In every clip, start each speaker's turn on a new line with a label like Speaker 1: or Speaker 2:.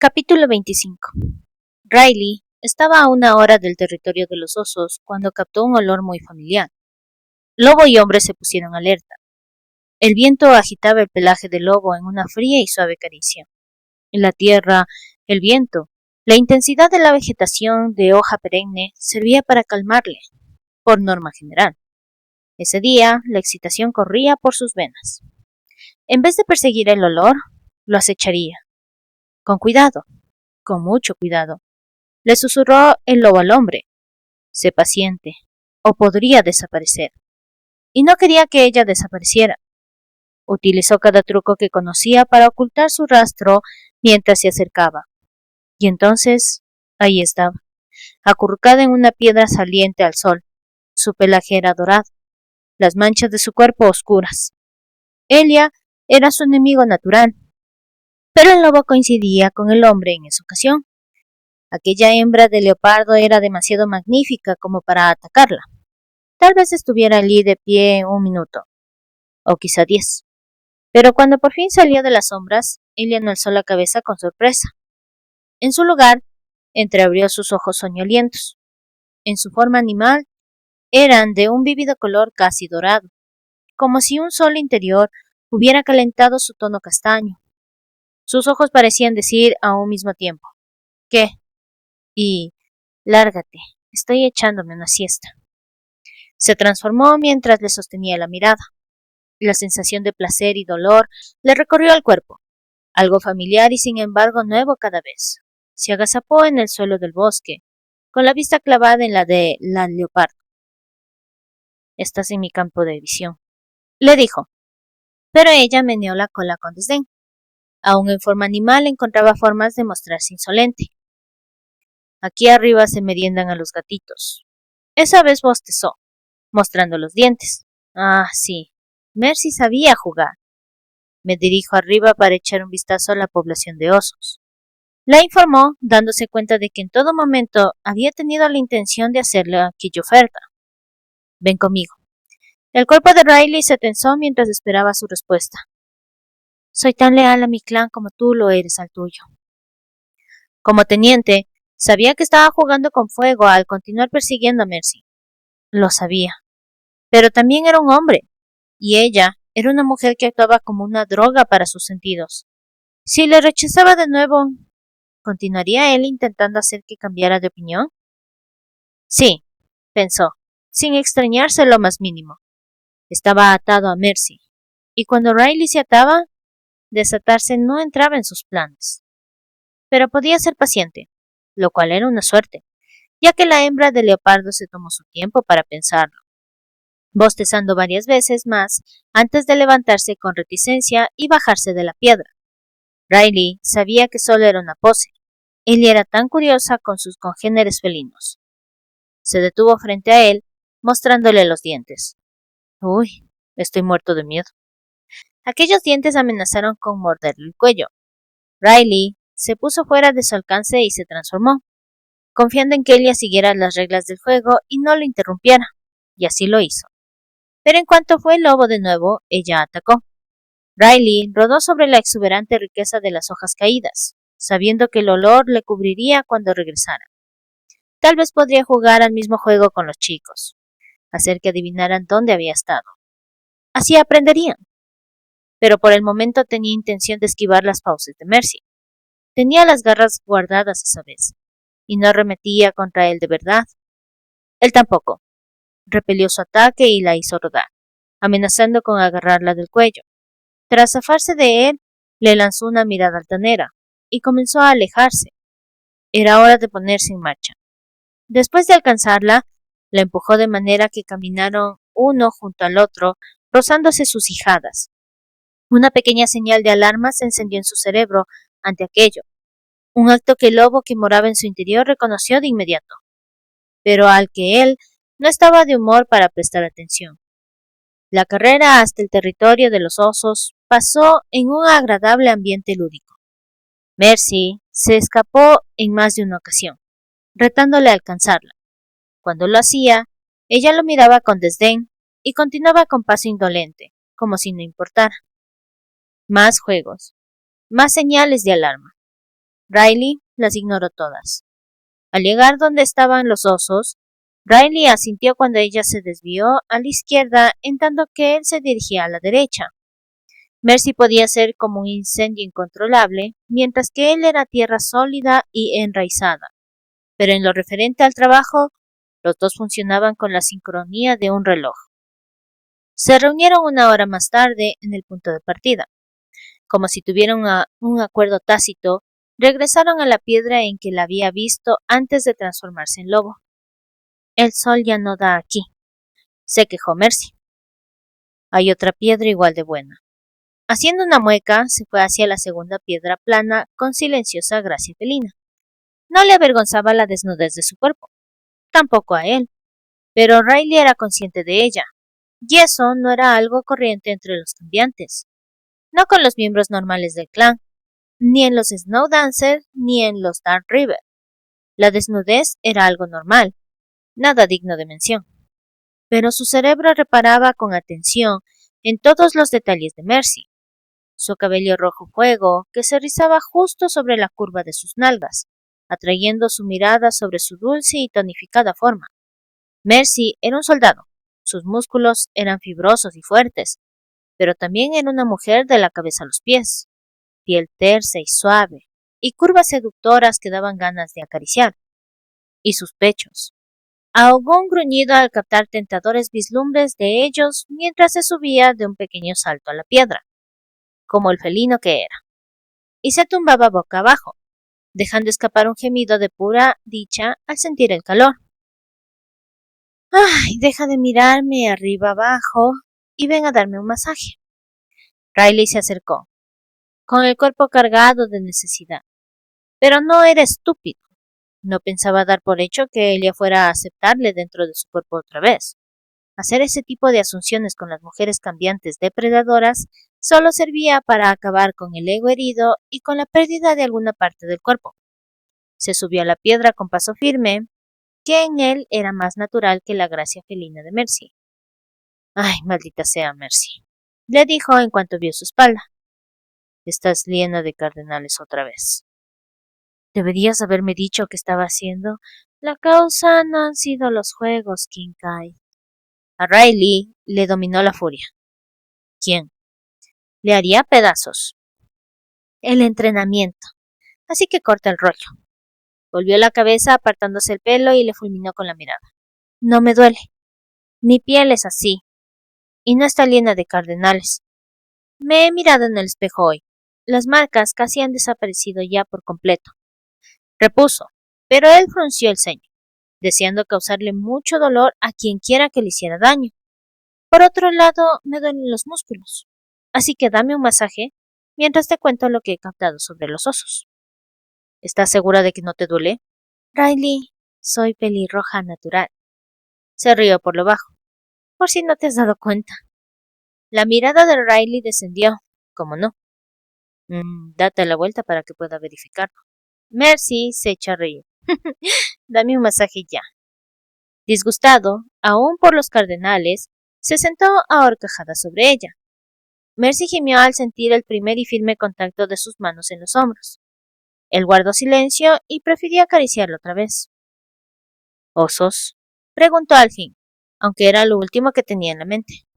Speaker 1: Capítulo 25. Riley estaba a 1 hora del territorio de los osos cuando captó un olor muy familiar. Lobo y hombre se pusieron alerta. El viento agitaba el pelaje del lobo en una fría y suave caricia. En la tierra, el viento, la intensidad de la vegetación de hoja perenne servía para calmarle, por norma general. Ese día, la excitación corría por sus venas. En vez de perseguir el olor, lo acecharía. Con cuidado, con mucho cuidado, le susurró el lobo al hombre. Sé paciente, o podría desaparecer. Y no quería que ella desapareciera. Utilizó cada truco que conocía para ocultar su rastro mientras se acercaba. Y entonces, ahí estaba, acurrucada en una piedra saliente al sol. Su pelaje era dorado, las manchas de su cuerpo oscuras. Elia era su enemigo natural, pero el lobo coincidía con el hombre en esa ocasión. Aquella hembra de leopardo era demasiado magnífica como para atacarla. Tal vez estuviera allí de pie 1 minuto, o quizá 10. Pero cuando por fin salió de las sombras, Elia no alzó la cabeza con sorpresa. En su lugar, entreabrió sus ojos soñolientos. En su forma animal, eran de un vívido color casi dorado, como si un sol interior hubiera calentado su tono castaño. Sus ojos parecían decir a un mismo tiempo: ¿qué? Y lárgate, estoy echándome una siesta. Se transformó mientras le sostenía la mirada. La sensación de placer y dolor le recorrió el cuerpo, algo familiar y sin embargo nuevo cada vez. Se agazapó en el suelo del bosque, con la vista clavada en la de la leopardo. Estás en mi campo de visión, le dijo, pero ella meneó la cola con desdén. Aún en forma animal encontraba formas de mostrarse insolente. Aquí arriba se meriendan a los gatitos. Esa vez bostezó, mostrando los dientes. Ah, sí, Mercy sabía jugar. Me dirijo arriba para echar un vistazo a la población de osos. La informó, dándose cuenta de que en todo momento había tenido la intención de hacerle aquella oferta. Ven conmigo. El cuerpo de Riley se tensó mientras esperaba su respuesta. Soy tan leal a mi clan como tú lo eres al tuyo. Como teniente, sabía que estaba jugando con fuego al continuar persiguiendo a Mercy. Lo sabía. Pero también era un hombre, y ella era una mujer que actuaba como una droga para sus sentidos. Si le rechazaba de nuevo, ¿continuaría él intentando hacer que cambiara de opinión? Sí, pensó, sin extrañarse lo más mínimo. Estaba atado a Mercy, y cuando Riley se ataba, desatarse no entraba en sus planes. Pero podía ser paciente, lo cual era una suerte, ya que la hembra de leopardo se tomó su tiempo para pensarlo, bostezando varias veces más antes de levantarse con reticencia y bajarse de la piedra. Riley sabía que solo era una pose. Ella era tan curiosa con sus congéneres felinos. Se detuvo frente a él, mostrándole los dientes. Uy, estoy muerto de miedo. Aquellos dientes amenazaron con morderle el cuello. Riley se puso fuera de su alcance y se transformó, confiando en que ella siguiera las reglas del juego y no lo interrumpiera, y así lo hizo. Pero en cuanto fue el lobo de nuevo, ella atacó. Riley rodó sobre la exuberante riqueza de las hojas caídas, sabiendo que el olor le cubriría cuando regresara. Tal vez podría jugar al mismo juego con los chicos, hacer que adivinaran dónde había estado. Así aprenderían. Pero por el momento tenía intención de esquivar las fauces de Mercy. Tenía las garras guardadas esa vez, y no arremetía contra él de verdad. Él tampoco. Repelió su ataque y la hizo rodar, amenazando con agarrarla del cuello. Tras zafarse de él, le lanzó una mirada altanera, y comenzó a alejarse. Era hora de ponerse en marcha. Después de alcanzarla, la empujó de manera que caminaron uno junto al otro, rozándose sus ijadas. Una pequeña señal de alarma se encendió en su cerebro ante aquello, un acto que el lobo que moraba en su interior reconoció de inmediato, pero al que él no estaba de humor para prestar atención. La carrera hasta el territorio de los osos pasó en un agradable ambiente lúdico. Mercy se escapó en más de una ocasión, retándole a alcanzarla. Cuando lo hacía, ella lo miraba con desdén y continuaba con paso indolente, como si no importara. Más juegos, más señales de alarma. Riley las ignoró todas. Al llegar donde estaban los osos, Riley asintió cuando ella se desvió a la izquierda, en tanto que él se dirigía a la derecha. Mercy podía ser como un incendio incontrolable, mientras que él era tierra sólida y enraizada. Pero en lo referente al trabajo, los dos funcionaban con la sincronía de un reloj. Se reunieron una hora más tarde en el punto de partida. Como si tuvieran un acuerdo tácito, regresaron a la piedra en que la había visto antes de transformarse en lobo. El sol ya no da aquí, se quejó Mercy. Hay otra piedra igual de buena. Haciendo una mueca, se fue hacia la segunda piedra plana con silenciosa gracia felina. No le avergonzaba la desnudez de su cuerpo, tampoco a él, pero Riley era consciente de ella, y eso no era algo corriente entre los cambiantes, no con los miembros normales del clan, ni en los Snow Dancers ni en los Dark River. La desnudez era algo normal, nada digno de mención. Pero su cerebro reparaba con atención en todos los detalles de Mercy. Su cabello rojo fuego, que se rizaba justo sobre la curva de sus nalgas, atrayendo su mirada sobre su dulce y tonificada forma. Mercy era un soldado. Sus músculos eran fibrosos y fuertes, pero también era una mujer de la cabeza a los pies, piel tersa y suave, y curvas seductoras que daban ganas de acariciar. Y sus pechos. Ahogó un gruñido al captar tentadores vislumbres de ellos mientras se subía de un pequeño salto a la piedra, como el felino que era, y se tumbaba boca abajo, dejando escapar un gemido de pura dicha al sentir el calor. ¡Ay! Deja de mirarme arriba abajo y ven a darme un masaje. Riley se acercó, con el cuerpo cargado de necesidad. Pero no era estúpido. No pensaba dar por hecho que ella fuera a aceptarle dentro de su cuerpo otra vez. Hacer ese tipo de asunciones con las mujeres cambiantes depredadoras solo servía para acabar con el ego herido y con la pérdida de alguna parte del cuerpo. Se subió a la piedra con paso firme, que en él era más natural que la gracia felina de Mercy. Ay, maldita sea Mercy, le dijo en cuanto vio su espalda. Estás llena de cardenales otra vez. Deberías haberme dicho qué estaba haciendo. La causa no han sido los juegos, Kincaid. A Riley le dominó la furia. ¿Quién? Le haría pedazos. El entrenamiento. Así que corta el rollo. Volvió la cabeza apartándose el pelo y le fulminó con la mirada. No me duele. Mi piel es así. Y no está llena de cardenales. Me he mirado en el espejo hoy. Las marcas casi han desaparecido ya por completo. Repuso, pero él frunció el ceño, deseando causarle mucho dolor a quien quiera que le hiciera daño. Por otro lado, me duelen los músculos. Así que dame un masaje mientras te cuento lo que he captado sobre los osos. ¿Estás segura de que no te duele? Riley, soy pelirroja natural. Se rió por lo bajo, por si no te has dado cuenta. La mirada de Riley descendió, como no. Date la vuelta para que pueda verificarlo. Mercy se echó a reír. Dame un masaje ya. Disgustado, aún por los cardenales, se sentó a horcajadas sobre ella. Mercy gimió al sentir el primer y firme contacto de sus manos en los hombros. Él guardó silencio y prefirió acariciarlo otra vez. ¿Osos? Preguntó al fin, aunque era lo último que tenía en la mente.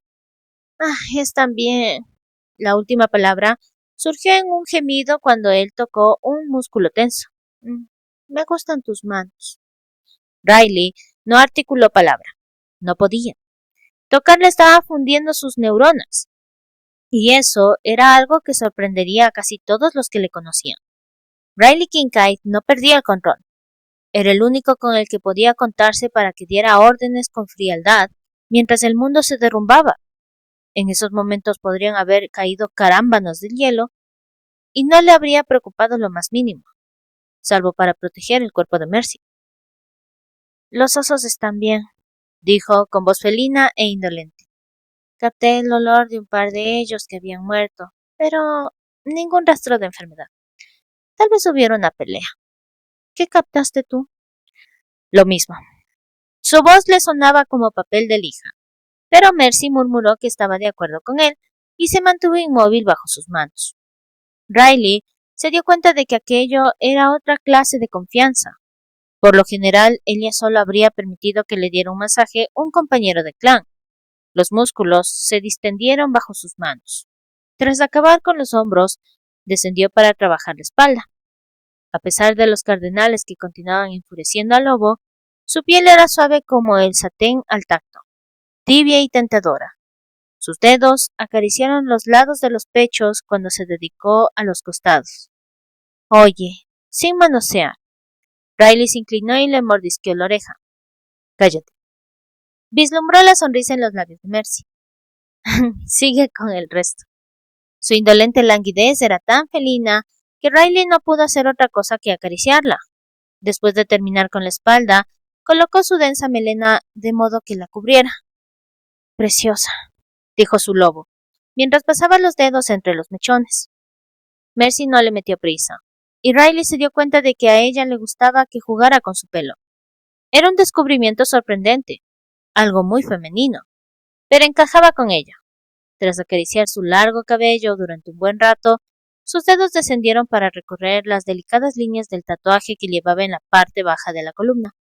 Speaker 1: Están bien. La última palabra surgió en un gemido cuando él tocó un músculo tenso. Me gustan tus manos. Riley no articuló palabra. No podía. Tocarle estaba fundiendo sus neuronas. Y eso era algo que sorprendería a casi todos los que le conocían. Riley Kincaid no perdía el control. Era el único con el que podía contarse para que diera órdenes con frialdad mientras el mundo se derrumbaba. En esos momentos podrían haber caído carámbanos del hielo y no le habría preocupado lo más mínimo, salvo para proteger el cuerpo de Mercy. Los osos están bien, dijo con voz felina e indolente. Capté el olor de un par de ellos que habían muerto, pero ningún rastro de enfermedad. Tal vez hubiera una pelea. ¿Qué captaste tú? Lo mismo. Su voz le sonaba como papel de lija, pero Mercy murmuró que estaba de acuerdo con él y se mantuvo inmóvil bajo sus manos. Riley se dio cuenta de que aquello era otra clase de confianza. Por lo general, ella solo habría permitido que le diera un masaje un compañero de clan. Los músculos se distendieron bajo sus manos. Tras acabar con los hombros, descendió para trabajar la espalda. A pesar de los cardenales que continuaban enfureciendo al lobo, su piel era suave como el satén al tacto, tibia y tentadora. Sus dedos acariciaron los lados de los pechos cuando se dedicó a los costados. Oye, sin manosear. Riley se inclinó y le mordisqueó la oreja. Cállate. Vislumbró la sonrisa en los labios de Mercy. Sigue con el resto. Su indolente languidez era tan felina que Riley no pudo hacer otra cosa que acariciarla. Después de terminar con la espalda, colocó su densa melena de modo que la cubriera. Preciosa, dijo su lobo, mientras pasaba los dedos entre los mechones. Mercy no le metió prisa, y Riley se dio cuenta de que a ella le gustaba que jugara con su pelo. Era un descubrimiento sorprendente, algo muy femenino, pero encajaba con ella. Tras acariciar su largo cabello durante un buen rato, sus dedos descendieron para recorrer las delicadas líneas del tatuaje que llevaba en la parte baja de la columna.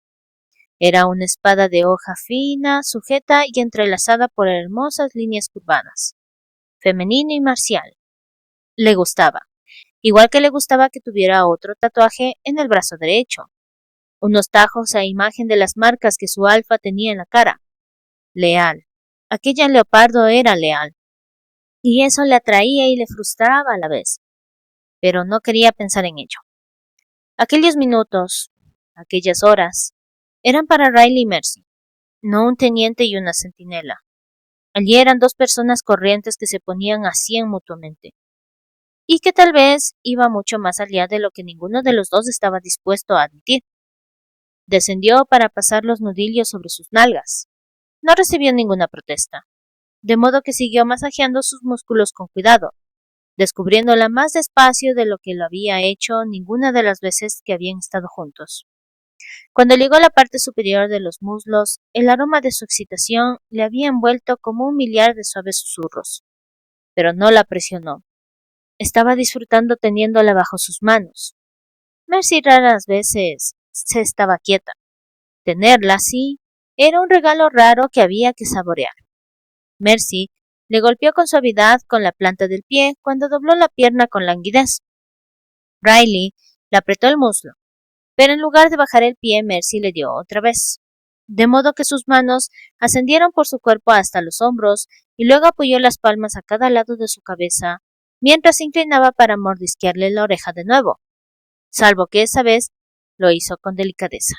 Speaker 1: Era una espada de hoja fina, sujeta y entrelazada por hermosas líneas curvadas. Femenino y marcial. Le gustaba, igual que le gustaba que tuviera otro tatuaje en el brazo derecho. Unos tajos a imagen de las marcas que su alfa tenía en la cara. Leal. Aquella leopardo era leal. Y eso le atraía y le frustraba a la vez. Pero no quería pensar en ello. Aquellos minutos, aquellas horas, eran para Riley y Mercy, no un teniente y una centinela. Allí eran dos personas corrientes que se ponían a 100 mutuamente, y que tal vez iba mucho más allá de lo que ninguno de los dos estaba dispuesto a admitir. Descendió para pasar los nudillos sobre sus nalgas. No recibió ninguna protesta, de modo que siguió masajeando sus músculos con cuidado, descubriéndola más despacio de lo que lo había hecho ninguna de las veces que habían estado juntos. Cuando llegó a la parte superior de los muslos, el aroma de su excitación le había envuelto como un millar de suaves susurros. Pero no la presionó. Estaba disfrutando teniéndola bajo sus manos. Mercy raras veces se estaba quieta. Tenerla así era un regalo raro que había que saborear. Mercy le golpeó con suavidad con la planta del pie cuando dobló la pierna con languidez. Riley le apretó el muslo, pero en lugar de bajar el pie, Mercy le dio otra vez, de modo que sus manos ascendieron por su cuerpo hasta los hombros y luego apoyó las palmas a cada lado de su cabeza, mientras se inclinaba para mordisquearle la oreja de nuevo, salvo que esa vez lo hizo con delicadeza,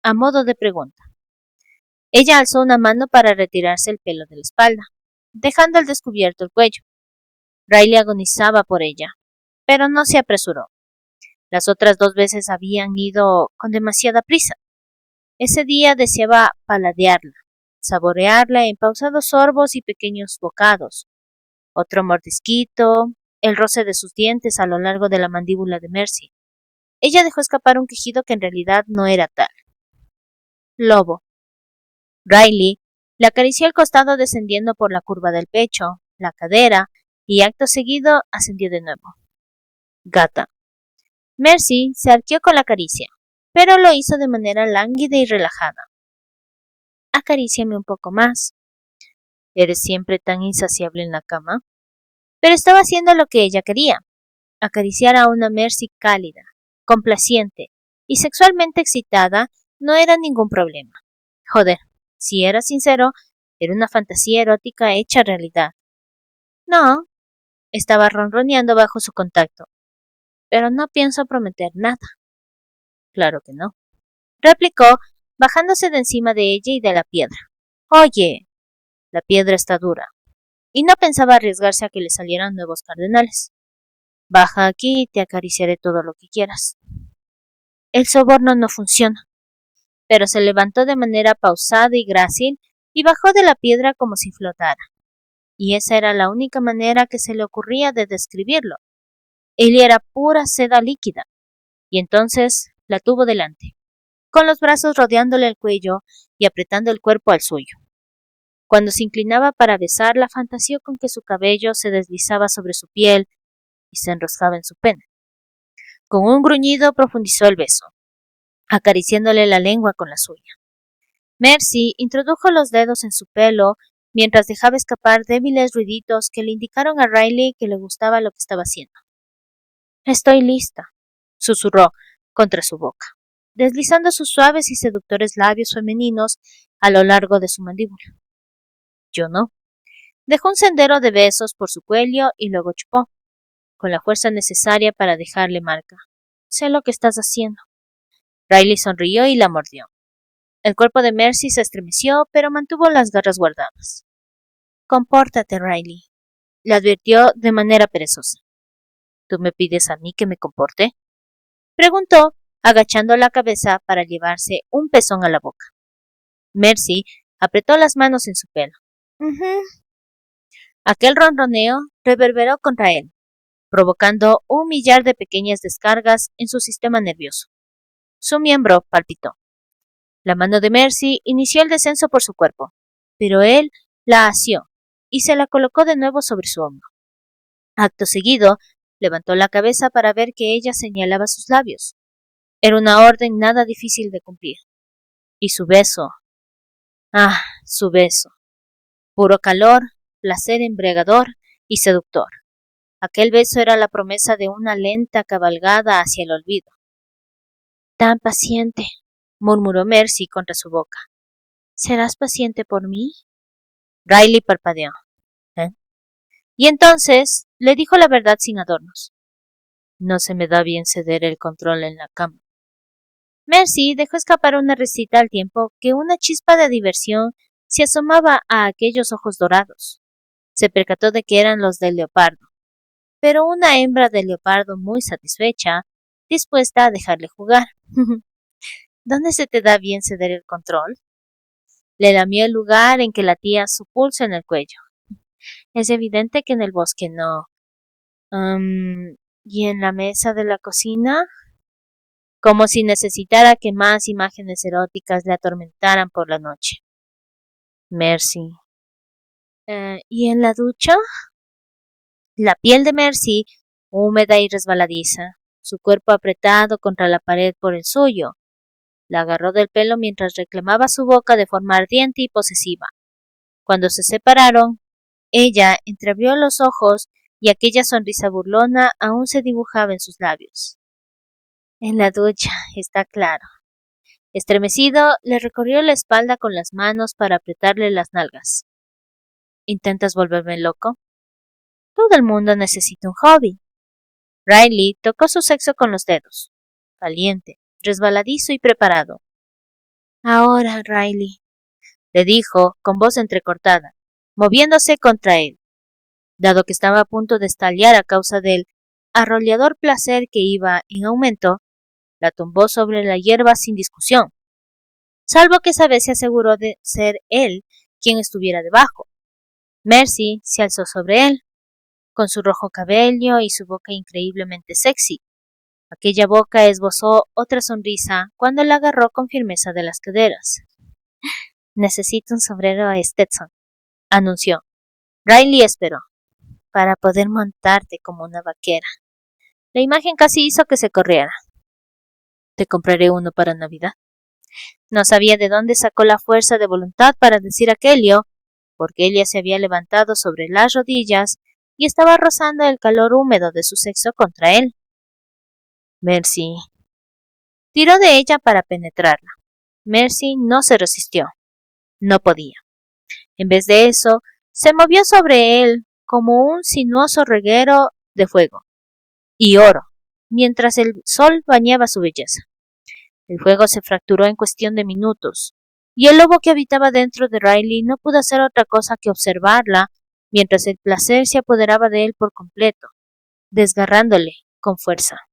Speaker 1: a modo de pregunta. Ella alzó una mano para retirarse el pelo de la espalda, dejando al descubierto el cuello. Riley agonizaba por ella, pero no se apresuró. Las otras dos veces habían ido con demasiada prisa. Ese día deseaba paladearla, saborearla en pausados sorbos y pequeños bocados. Otro mordisquito, el roce de sus dientes a lo largo de la mandíbula de Mercy. Ella dejó escapar un quejido que en realidad no era tal. Lobo. Riley le acarició el costado descendiendo por la curva del pecho, la cadera, y acto seguido ascendió de nuevo. Gata. Mercy se arqueó con la caricia, pero lo hizo de manera lánguida y relajada. Acaríciame un poco más. ¿Eres siempre tan insaciable en la cama? Pero estaba haciendo lo que ella quería. Acariciar a una Mercy cálida, complaciente y sexualmente excitada no era ningún problema. Joder, si era sincero, era una fantasía erótica hecha realidad. No, estaba ronroneando bajo su contacto. Pero no pienso prometer nada. Claro que no, replicó, bajándose de encima de ella y de la piedra. Oye, la piedra está dura, y no pensaba arriesgarse a que le salieran nuevos cardenales. Baja aquí y te acariciaré todo lo que quieras. El soborno no funciona, pero se levantó de manera pausada y grácil y bajó de la piedra como si flotara. Y esa era la única manera que se le ocurría de describirlo. Él era pura seda líquida, y entonces la tuvo delante, con los brazos rodeándole el cuello y apretando el cuerpo al suyo. Cuando se inclinaba para besarla, fantaseó con que su cabello se deslizaba sobre su piel y se enroscaba en su pene. Con un gruñido profundizó el beso, acariciándole la lengua con la suya. Mercy introdujo los dedos en su pelo mientras dejaba escapar débiles ruiditos que le indicaron a Riley que le gustaba lo que estaba haciendo. Estoy lista, susurró contra su boca, deslizando sus suaves y seductores labios femeninos a lo largo de su mandíbula. Yo no. Dejó un sendero de besos por su cuello y luego chupó, con la fuerza necesaria para dejarle marca. Sé lo que estás haciendo. Riley sonrió y la mordió. El cuerpo de Mercy se estremeció, pero mantuvo las garras guardadas. Compórtate, Riley, le advirtió de manera perezosa. ¿Tú me pides a mí que me comporte? Preguntó, agachando la cabeza para llevarse un pezón a la boca. Mercy apretó las manos en su pelo. Aquel ronroneo reverberó contra él, provocando un millar de pequeñas descargas en su sistema nervioso. Su miembro palpitó. La mano de Mercy inició el descenso por su cuerpo, pero él la asió y se la colocó de nuevo sobre su hombro. Acto seguido, levantó la cabeza para ver que ella señalaba sus labios. Era una orden nada difícil de cumplir. Y su beso. Ah, su beso. Puro calor, placer embriagador y seductor. Aquel beso era la promesa de una lenta cabalgada hacia el olvido. Tan paciente, murmuró Mercy contra su boca. ¿Serás paciente por mí? Riley parpadeó. Y entonces le dijo la verdad sin adornos. No se me da bien ceder el control en la cama. Mercy dejó escapar una risita al tiempo que una chispa de diversión se asomaba a aquellos ojos dorados. Se percató de que eran los del leopardo, pero una hembra de leopardo muy satisfecha, dispuesta a dejarle jugar. ¿Dónde se te da bien ceder el control? Le lamió el lugar en que latía su pulso en el cuello. Es evidente que en el bosque no. ¿Y en la mesa de la cocina? Como si necesitara que más imágenes eróticas le atormentaran por la noche. Mercy. ¿Y en la ducha? La piel de Mercy, húmeda y resbaladiza, su cuerpo apretado contra la pared por el suyo. La agarró del pelo mientras reclamaba su boca de forma ardiente y posesiva. Cuando se separaron, ella entreabrió los ojos y aquella sonrisa burlona aún se dibujaba en sus labios. En la ducha, está claro. Estremecido, le recorrió la espalda con las manos para apretarle las nalgas. ¿Intentas volverme loco? Todo el mundo necesita un hobby. Riley tocó su sexo con los dedos, caliente, resbaladizo y preparado. Ahora, Riley, le dijo con voz entrecortada, moviéndose contra él, dado que estaba a punto de estallar a causa del arrollador placer que iba en aumento. La tumbó sobre la hierba sin discusión, salvo que esa vez se aseguró de ser él quien estuviera debajo. Mercy se alzó sobre él, con su rojo cabello y su boca increíblemente sexy. Aquella boca esbozó otra sonrisa cuando la agarró con firmeza de las caderas. Necesito un sombrero Stetson, anunció. Riley esperó, para poder montarte como una vaquera. La imagen casi hizo que se corriera. Te compraré uno para Navidad. No sabía de dónde sacó la fuerza de voluntad para decir aquello, porque ella se había levantado sobre las rodillas y estaba rozando el calor húmedo de su sexo contra él. Mercy. Tiró de ella para penetrarla. Mercy no se resistió. No podía. En vez de eso, se movió sobre él como un sinuoso reguero de fuego y oro, mientras el sol bañaba su belleza. El fuego se fracturó en cuestión de minutos, y el lobo que habitaba dentro de Riley no pudo hacer otra cosa que observarla mientras el placer se apoderaba de él por completo, desgarrándole con fuerza.